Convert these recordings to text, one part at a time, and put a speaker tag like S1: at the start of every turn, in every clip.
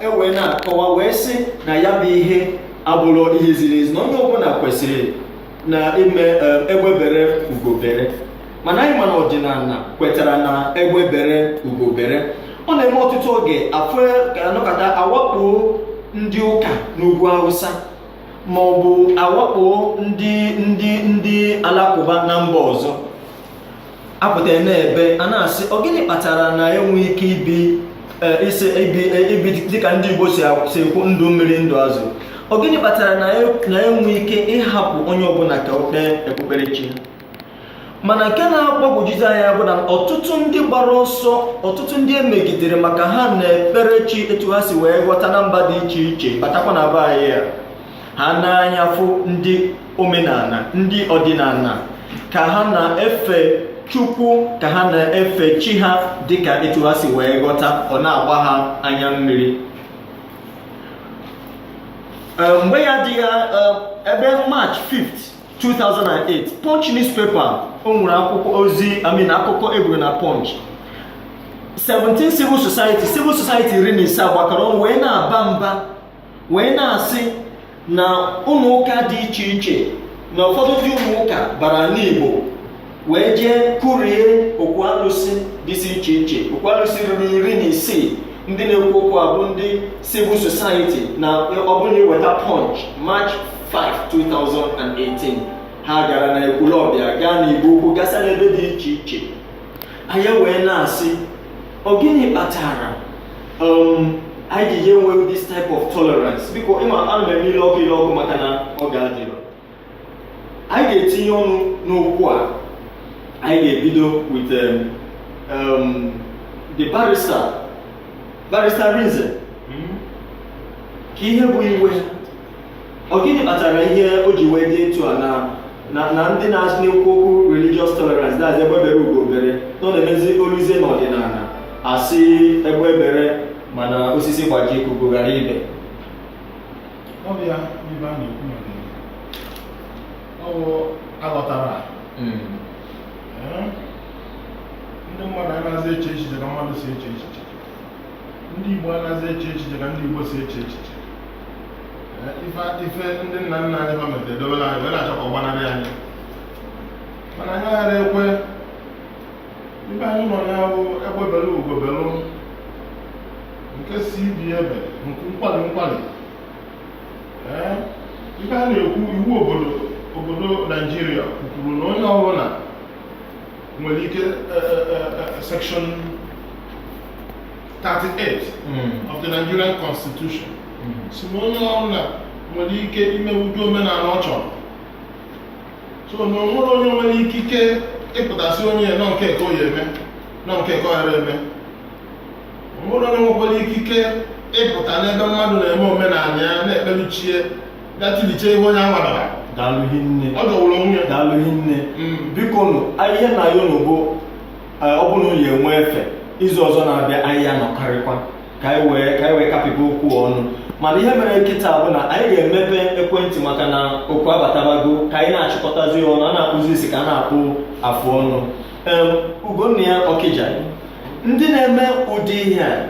S1: ewe na-akọwa wee sị na ya bụ ihe abụrụ ihe ziri ezi na onye ọbụla kwesịrị na ime egbebere ugobere, mana anyị mana ọdịnala kwetara na egbebere ugobere. Ọ na-eme ọtụtụ oge afọ ka anọkọta awakpo ndị ụka n'ugwu Hausa ma ọ bụ awakpo ndị alakụba na mba ọzọ apụta na-ebe a na-asị ọ gịnị kpatara na enwe ike ibi dịka ndị Igbo si ekwu ndụ mmiri ndụ azụ. Ọ gịnị kpatara na enwe ike ịhapụ onye ọbụla ka o kpee okpukperechi. Mana nke na-agbagwojuzi anya bụ na ọtụtụ ndị gbara ọsọ, ọtụtụ ndị emegidere maka ha na-ekpere chi etu ha si wee ghọta na mba dị iche iche batakwa na be anyị ya, ha n'anya fụ ndị omenala ndị ọdịnala ka ha na-efe Chukwu, ka ha na-efe chi ha dịka etu ha si wee ghọta, ọ na-agba ha anya mmiri. Mgbe ya dị ya ebe March 5th 2008, Punch newspaper o nwere akwụkwọ ozi akụkọ eburu na Punch 17 civil society iri na ise gbakọrọ ọnụ wee na-aba mba wee na-asị na ụmụ ụka dị iche iche na ụfọdụ ndị ụmụ ụka bara n'Igbo wee jee kụrie okwu alụsị dị iche iche. Okwu alụsị ruru iri na isii ndị na-ekwu okwu a bụ ndị civil society na ọ bụrụ na iweta Punch March 5, 2018 ha gara na Ekwulọbịa gaa n'Igbo Ukwu gasa n'ebe dị iche iche. Anyị wee na-asị ọ gịnị kpatara anyị ji enwe this type of tolerance. Biko ịma ana m eme ile ọkụ maka na ọ ga-adịrọ. Anyị ga-etinye ọnụ n'okwu a. Anyị ga-ebido with the barrister Rinze. Ka ihe bụ iwe ọ gịnị kpatara ihe o ji wee dị etu a na ndị na-ekwu okwu religious tolerance that's egbebere ugobere nọ na-emezi oluzie n'ọdịnala asị egbebere mana osisi gbaji ikuku ghara ibe.
S2: Ọbịa ibe a na-ekwu maka ọwụ aghọtara ndị mmadụ anaghịzi eche echiche ka mmadụ si eche echiche, ndị Igbo anaghịzi eche echiche ka ndị Igbo si eche echiche. Ife ndị nna nna anyị ha metere dowere anyị wee na-achọ ka ọ gbanarị anyị, mana anyị aghara ekwe. Ibe anyị nọ ya bụ egbebere ugobelu nke si ibi ebe nke nkwali. Ibe a na-ekwu iwu obodo Nigeria kwuru na onye ọbụla nwere ike section 38 of the Nigerian Constitution si na onye ọbụla nwere ike ime ụdị omenala ọ chọrọ. So na onwere onye nwere ikike ịpụtasị onye nọ nke ka o ya eme nọ nke ka ọ ghara eme. Onwere onye nwekwara ikike ịpụta n'ebe mmadụ na-eme omenala ya na-ekpeluchie gatiliche ihe onye anwadara.
S1: Daalụ hinne.
S2: Ọ dọwụrụ onwe ya.
S1: Daalụ hinne. Biko nụ ihe na ya n'ugbo ọ bụrụ na ya enwe efe izu ọzọ na-abịa anyị ya nọkarịkwa ka anyị wee kapịba okwu ọnụ. Mana ihe mere nkịta bụ na anyị ga-emepe ekwentị maka na okwu abatabago ka anyị na-achịkọtazi ọnụ, a na-akpụzi isi ka a na-akpụ afụ ọnụ. Ugonna Okija, ndị na-eme ụdị ihe a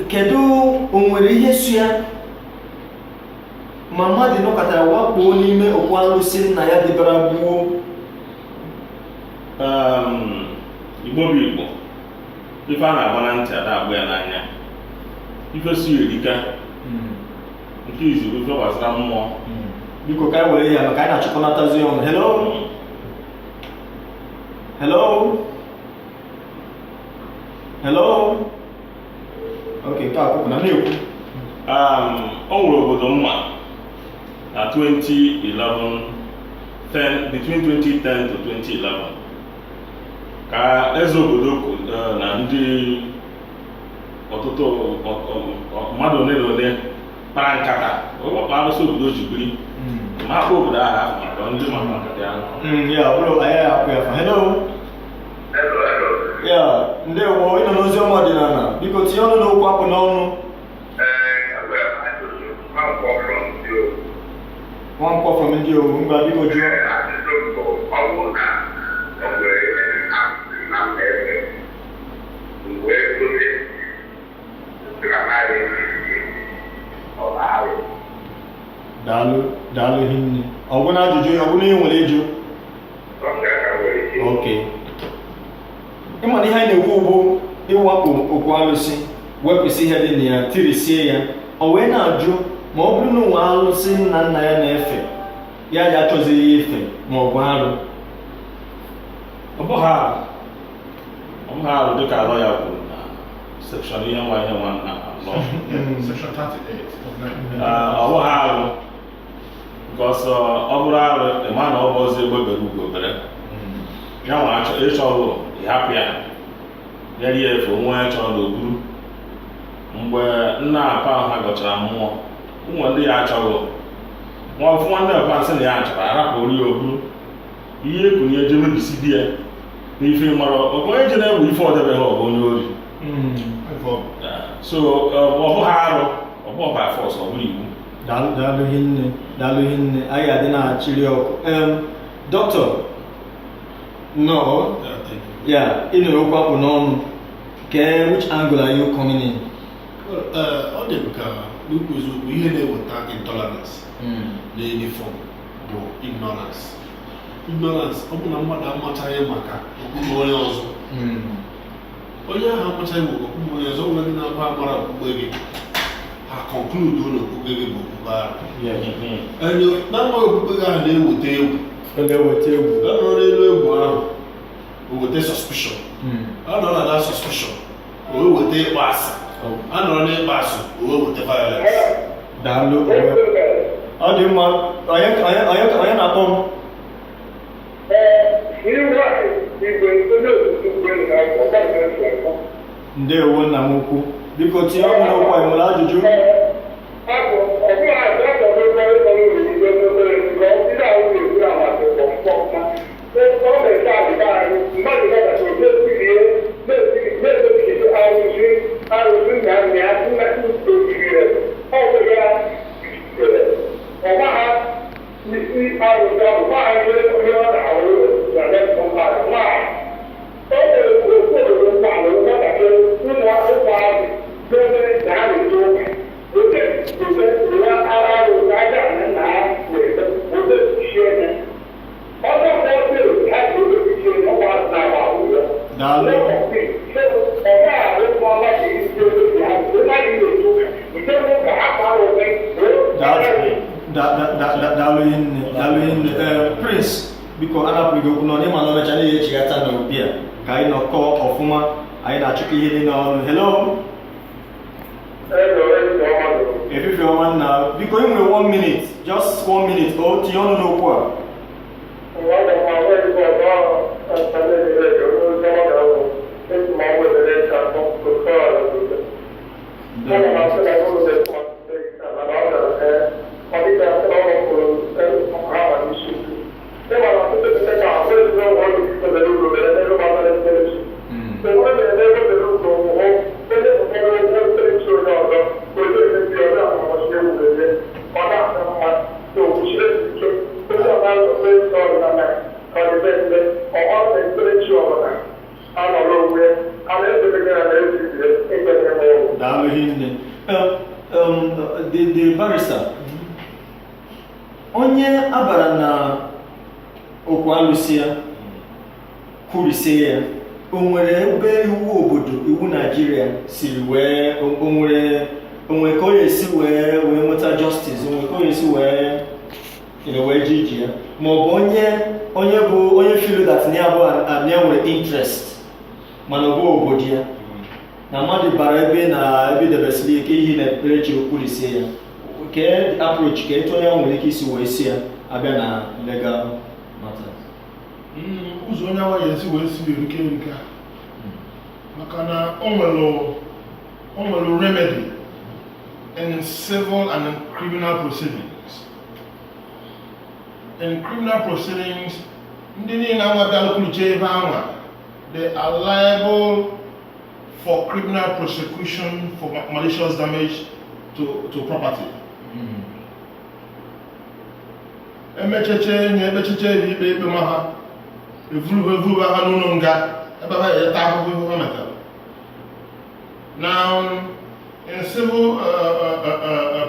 S1: kedu o nwere ihe so ya ma mmadụ nọkọtara wakpo n'ime okwu alụsị nna ya dịbara gbuo?
S3: Igbo bụ Igbo, ife a na-agba na ntị ada agba ya n'anya. Ife si erika nke izu ife gbasara mmụọ.
S1: Biko ka anyị were ya maka anyị na-achịkọnatazi ọnụ. Hello. Okay, ka akwụkwọ na na-ekwu.
S3: O nwere obodo mma na 2011, between 2010 to 2011 ka eze obodo na ndị ọtụtụ mmadụ ole na ole kpara nkata ọkpa arụsị obodo ji biri ma akpa obodo ahụ ahụ maka ndị maka nkata ahụ.
S1: Ya bụrụ anyị akwụ ya fa. Hello. Ya ndewo, ị nọ n'ozi ọma ọdịnala, biko tinye ọnụ n'okwu apụ n'ọnụ. Nwankwo from ndị owu ngwa biko jụọ. daalụ hinne. Ọ bụ na ajụjụ ọ bụ na ị nwere ịjụ? Okay. Ịma na ihe anyị na-ekwu bụ ịwakpo okwu alụsị, wepụsị ihe dị na ya, tirisie ya. O wee na-ajụ ma ọ bụrụ na ụwa alụsị nna nna ya na-efe, ya ji achọzighị ya ife ma ọ bụ arụ.
S3: Ọ bụghị arụ dịka alọ ya kwuru na section ihe nwa na law.
S2: Section 38 of
S3: Ọ bụghị arụ because ọ bụrụ arụ ịma na ọ bụ ọzọ egbe bere ugo bere. Ya nwa ịchọghị ịhapụ ya ya rie efe onwe ya chọrọ n'oburu. Mgbe nna apa ha gọchara mmụọ ụmụ ndị ya achọghị nwa ọfụ nwanne apa nsị na ya achọrọ arapụ ori oburu ihe ekunye eje mebisi di ya n'ife mara ọgụ onye je na-egwu ife ọdebeghị ọgụ onye ori. So ọ bụghị arụ ọ bụ by force ọ bụrụ iwu.
S1: Daalụ hinne. Anyị adị na-achịrị ọkụ. Doctor, no, yeah, ị nụrụ okwu akpụ n'ọnụ. Which angle are you coming in?
S4: Ọ dị ka n'ukwu eziokwu ihe na-eweta intolerance n'enye form bụ ignorance. Ọ bụ na mmadụ amachaghị maka okpukpe onye ọzọ. Onye ahụ amachaghị maka okpukpe onye ọzọ nwere ndị na-aba amara okpukpe gị ha conclude na okpukpe gị bụ okpukpe ahụ. Na amaghị okpukpe gị ahụ na-eweta egwu. Ọ nọrọ n'elu egwu ahụ o weta suspicion. Ọ nọ na suspicion o weta ịkpọ asị. A nọrọ n'ịkpa asị o weta violence.
S1: Daalụ. Ọ dị mma. Onye na-akpọ m? Ndewo nna m ukwu. Biko tinye ọnụ n'okwu anyị nwere ajụjụ. Prince, biko anapụghị okwu nọ n'ịma na ọmecha na-eji echighata n'obi a ka anyị nọkọ ọfụma anyị na-achụkọ ihe niile ọnụ. Hello? Efife ọma nna, biko ị nwere 1 minute, just 1 minute, o tinye ọnụ n'okwu a. The barrister, onye abara na okwu alụsị ya kwurisie ya, o nwere ebe iwu obodo iwu Naijiria siri wee onwe ka onye esi wee nweta justice, onwe ka onye esi wee jiji ya, ma ọ bụ onye feel that na ya bụ na nwere interest mana ọ bụ obodo ya na mmadụ bara ebe na ebe debesiri ike ihe na eji okwurisie ya, ke approach ka etu onye nwere ike isi wee si ya abịa na legal matters.
S2: Ụzọ onye awa ya esi wee si erike a maka na o nwere remedy in civil and in criminal proceedings. In criminal proceedings, ndị niile na-amabịa alụkwuruche ebe anwa, they are liable for criminal prosecution for malicious damage to property. Emecheche ikpe ma ha evuru ha n'ụlọ nga ebe ha ya taa ahụhụ ihe ha metara. Now, in civil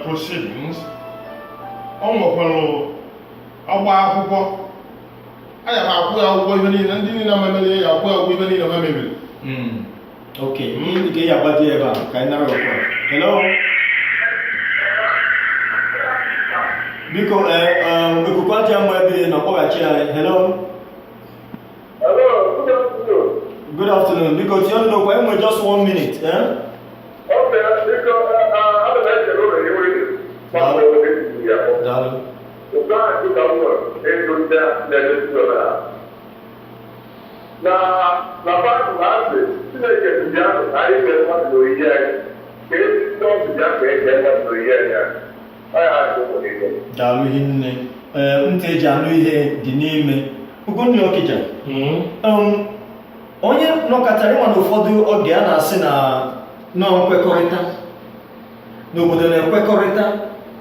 S2: proceedings, ọ nwekwara ọgba akwụkwọ a ya akwụ ya ụgwọ ihe niile ndị niile amemere ya akwụ ya ụgwọ ihe niile ha mebiri.
S1: Okay, ihe nke ya agbaji ebe a ka anyị nara ọkwa. Hello. Biko ikuku aja mma ebe na ọkpọghachi anyị. Hello.
S5: Hello, good afternoon.
S1: Good afternoon. Biko tie ọnụ n'okwu, enwe just 1 minute.
S5: Okay, because I'm a legend over here.
S1: Daalụ.
S5: The guy who comes up is that legislature. Now, Bible has it. Chineke ndị ahụ anyị ga-enwe n'oyi anyị ka esi n'ọbụ ya ka eji enwe n'oyi anyị ọ ya adị ụmụ n'ime.
S1: Daalụ hinne. Ntị eji anụ ihe dị n'ime. Ugonna Okija. Onye nọkọtara ịnwa n'ụfọdụ oge a na-asị na nkwekọrịta n'obodo na-ekwekọrịta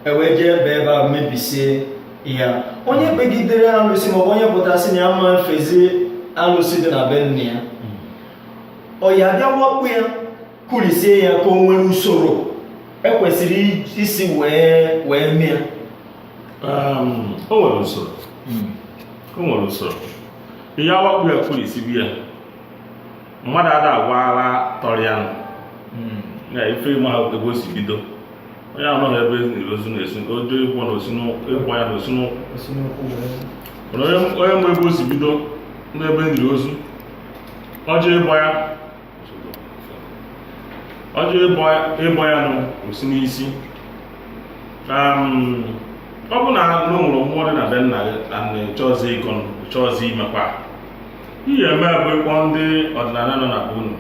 S1: ewee jee ebe a mebisie ihe a. Onye kpegidere alụsị maọbụ onye pụtara sị na ya ma mfezi alụsị dị na be nne ya, ọ ya bịa wakpu ya kwurisie ya ka o nwere usoro ekwesịrị isi wee mee ya.
S3: O nwere usoro. O nwere usoro. Ihe awakpu ya kwurisi biya mmadụ ada agwala tọrịa ya ife ma ebe o si bido onye anọghị ebe ozu na-esi ojo ịkwọ na ịkwọ ya na osinu onye mgbe ebe o si bido n'ebe ndiri ozu ọjọọ ịbọ ya nụ osi n'isi. Ọ bụ na nwụrụ mmụọ dị na be nna gị na na-echọzi ịgọ nchọzi imekwa ihe eme bụ ịkpọ ndị ọdịnala nọ na be unu